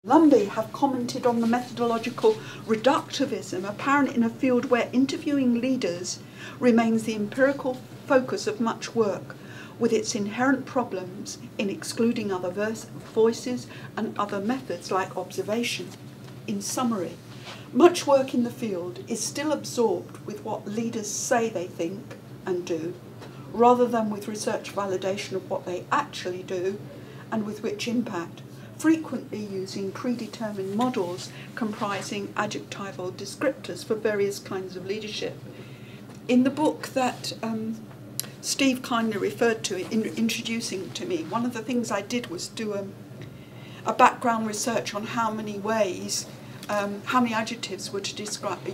Lumby have commented on the methodological reductivism apparent in a field where interviewing leaders remains the empirical focus of much work, with its inherent problems in excluding other voices and other methods like observation. In summary, much work in the field is still absorbed with what leaders say they think and do, rather than with research validation of what they actually do and with which impact, frequently using predetermined models comprising adjectival descriptors for various kinds of leadership. In the book that Steve kindly referred to in introducing to me, one of the things I did was do a background research on how many ways, how many adjectives were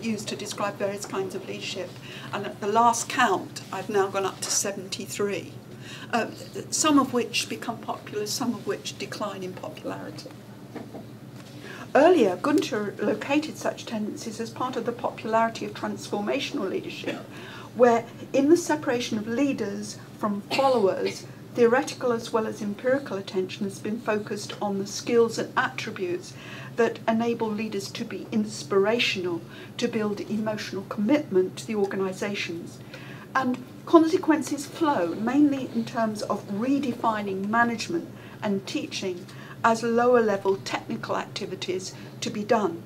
used to describe various kinds of leadership. And at the last count, I've now gone up to 73. Some of which become popular, some of which decline in popularity. Earlier, Gunther located such tendencies as part of the popularity of transformational leadership, where in the separation of leaders from followers, theoretical as well as empirical attention has been focused on the skills and attributes that enable leaders to be inspirational, to build emotional commitment to the organisations. And consequences flow mainly in terms of redefining management and teaching as lower level technical activities to be done.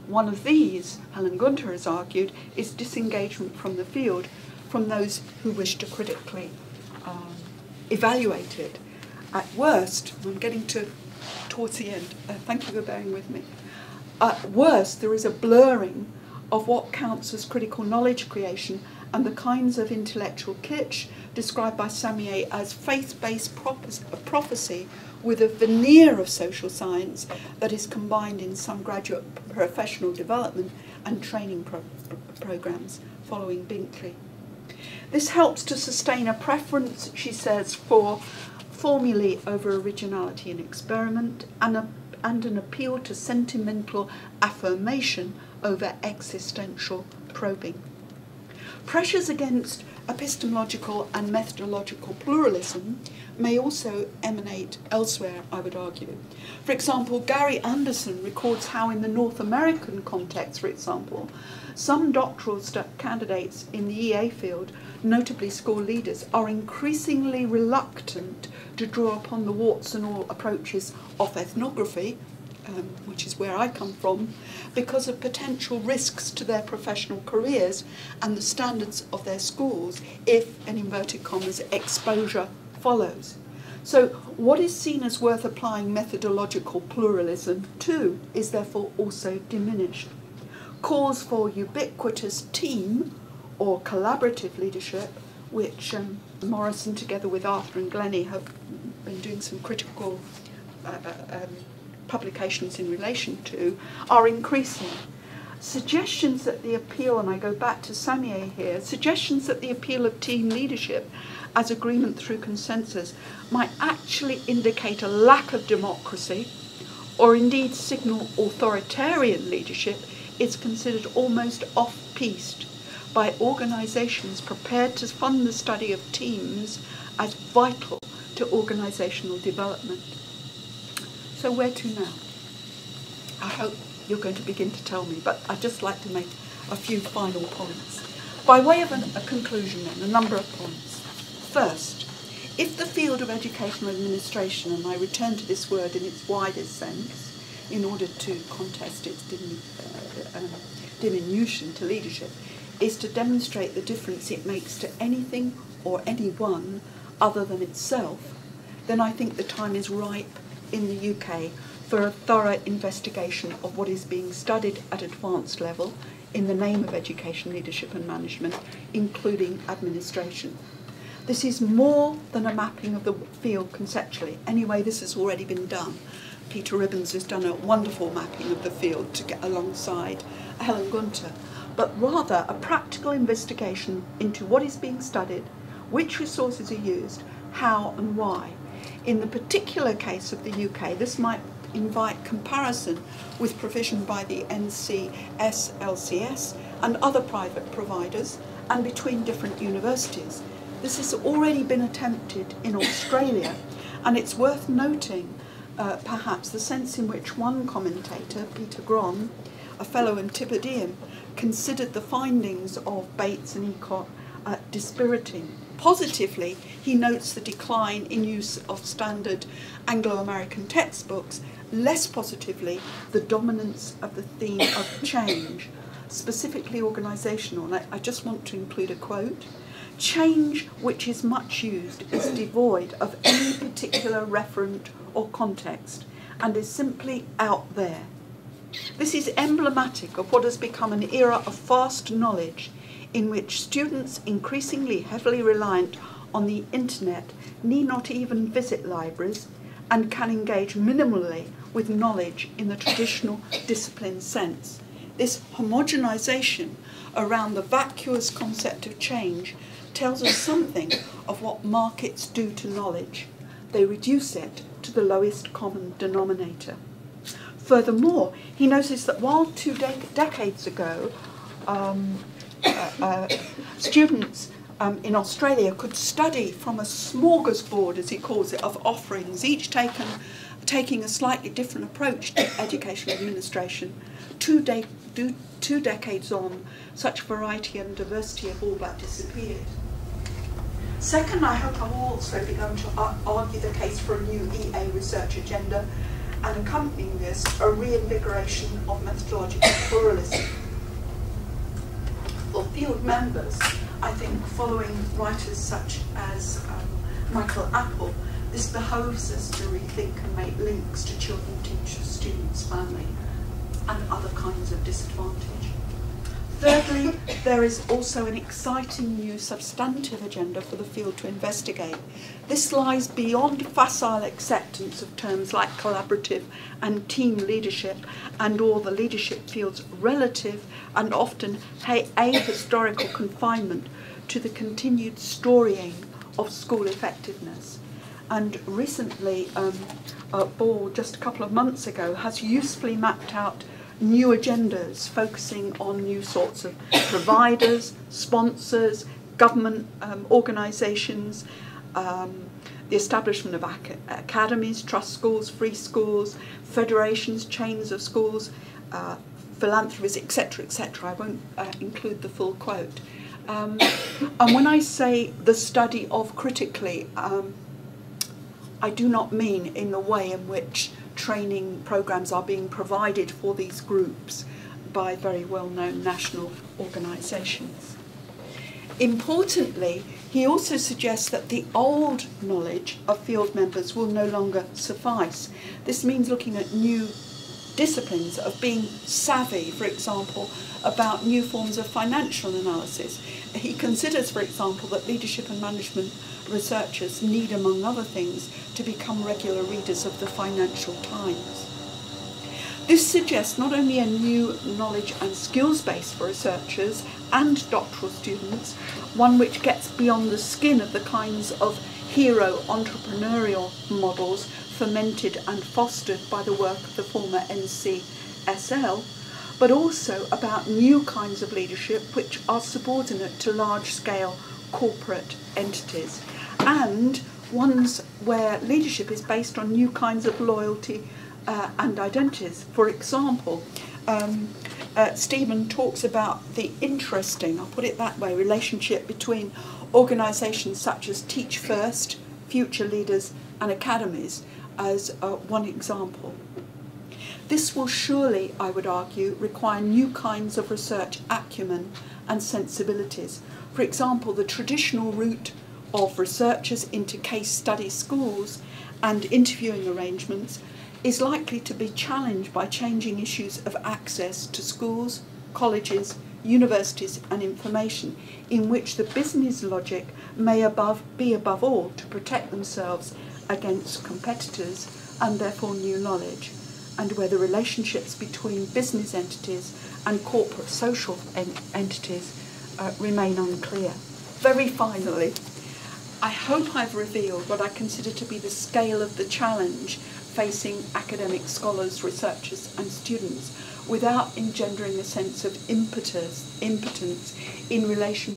One of these, Helen Gunther has argued, is disengagement from the field, from those who wish to critically evaluate it. At worst, I'm getting towards the end, thank you for bearing with me. At worst, there is a blurring of what counts as critical knowledge creation and the kinds of intellectual kitsch described by Samier as faith-based prophecy with a veneer of social science that is combined in some graduate professional development and training programs following Binkley. This helps to sustain a preference, she says, for formulae over originality and experiment, and an appeal to sentimental affirmation over existential probing. Pressures against epistemological and methodological pluralism may also emanate elsewhere, I would argue. For example, Gary Anderson records how in the North American context, for example, some doctoral candidates in the EA field, notably school leaders, are increasingly reluctant to draw upon the warts and all approaches of ethnography, which is where I come from, because of potential risks to their professional careers and the standards of their schools if, in inverted commas, exposure follows. So what is seen as worth applying methodological pluralism to is therefore also diminished. Calls for ubiquitous team or collaborative leadership, which Morrison together with Arthur and Glennie have been doing some critical publications in relation to, are increasing. Suggestions that the appeal, and I go back to Samier here, suggestions that the appeal of team leadership as agreement through consensus might actually indicate a lack of democracy or indeed signal authoritarian leadership is considered almost off-piste by organisations prepared to fund the study of teams as vital to organisational development. So where to now? I hope you're going to begin to tell me, but I'd just like to make a few final points. By way of a conclusion then, a number of points. First, if the field of educational administration, and I return to this word in its widest sense, in order to contest its diminution to leadership, is to demonstrate the difference it makes to anything or anyone other than itself, then I think the time is ripe in the UK for a thorough investigation of what is being studied at advanced level in the name of education, leadership and management, including administration. This is more than a mapping of the field conceptually. Anyway, this has already been done. Peter Ribbons has done a wonderful mapping of the field to get alongside Helen Gunther, but rather a practical investigation into what is being studied, which resources are used, how and why. In the particular case of the UK, this might invite comparison with provision by the NCS, LCS and other private providers and between different universities. This has already been attempted in Australia, and it's worth noting perhaps the sense in which one commentator, Peter Gron, a fellow Antipodean, considered the findings of Bates and Ecott dispiriting. Positively, he notes the decline in use of standard Anglo-American textbooks. Less positively, the dominance of the theme of change, specifically organisational. And I just want to include a quote. Change, which is much used, is devoid of any particular referent or context and is simply out there. This is emblematic of what has become an era of fast knowledge in which students, increasingly heavily reliant on the internet, need not even visit libraries and can engage minimally with knowledge in the traditional discipline sense. This homogenisation around the vacuous concept of change tells us something of what markets do to knowledge. They reduce it to the lowest common denominator. Furthermore, he noticed that while two decades ago, students in Australia could study from a smorgasbord, as he calls it, of offerings, each taking a slightly different approach to educational administration. Two decades on, such variety and diversity have all but disappeared. Second, I hope I've also begun to argue the case for a new EA research agenda, and accompanying this, a reinvigoration of methodological pluralism. For field members, I think, following writers such as Michael Apple, this behoves us to rethink and make links to children, teachers, students, family, and other kinds of disadvantage. Thirdly, there is also an exciting new substantive agenda for the field to investigate. This lies beyond facile acceptance of terms like collaborative and team leadership and all the leadership field's relative and often ahistorical confinement to the continued storying of school effectiveness. And recently, Ball, just a couple of months ago, has usefully mapped out new agendas focusing on new sorts of providers, sponsors, government organisations, the establishment of academies, trust schools, free schools, federations, chains of schools, philanthropies, etc., etc. I won't include the full quote. And when I say the study of critically, I do not mean in the way in which training programmes are being provided for these groups by very well-known national organisations. Importantly, he also suggests that the old knowledge of field members will no longer suffice. This means looking at new disciplines, of being savvy, for example, about new forms of financial analysis. He considers, for example, that leadership and management researchers need, among other things, to become regular readers of the Financial Times. This suggests not only a new knowledge and skills base for researchers and doctoral students, one which gets beyond the skin of the kinds of hero entrepreneurial models fermented and fostered by the work of the former NCSL, but also about new kinds of leadership which are subordinate to large-scale corporate entities, and ones where leadership is based on new kinds of loyalty and identities. For example, Stephen talks about the interesting, I'll put it that way, relationship between organisations such as Teach First, Future Leaders and academies as one example. This will surely, I would argue, require new kinds of research acumen and sensibilities. For example, the traditional route of researchers into case study schools and interviewing arrangements is likely to be challenged by changing issues of access to schools, colleges, universities and information, in which the business logic may be above all to protect themselves against competitors and therefore new knowledge, and where the relationships between business entities and corporate social entities remain unclear. Very finally, I hope I've revealed what I consider to be the scale of the challenge facing academic scholars, researchers and students without engendering a sense of impotence in relation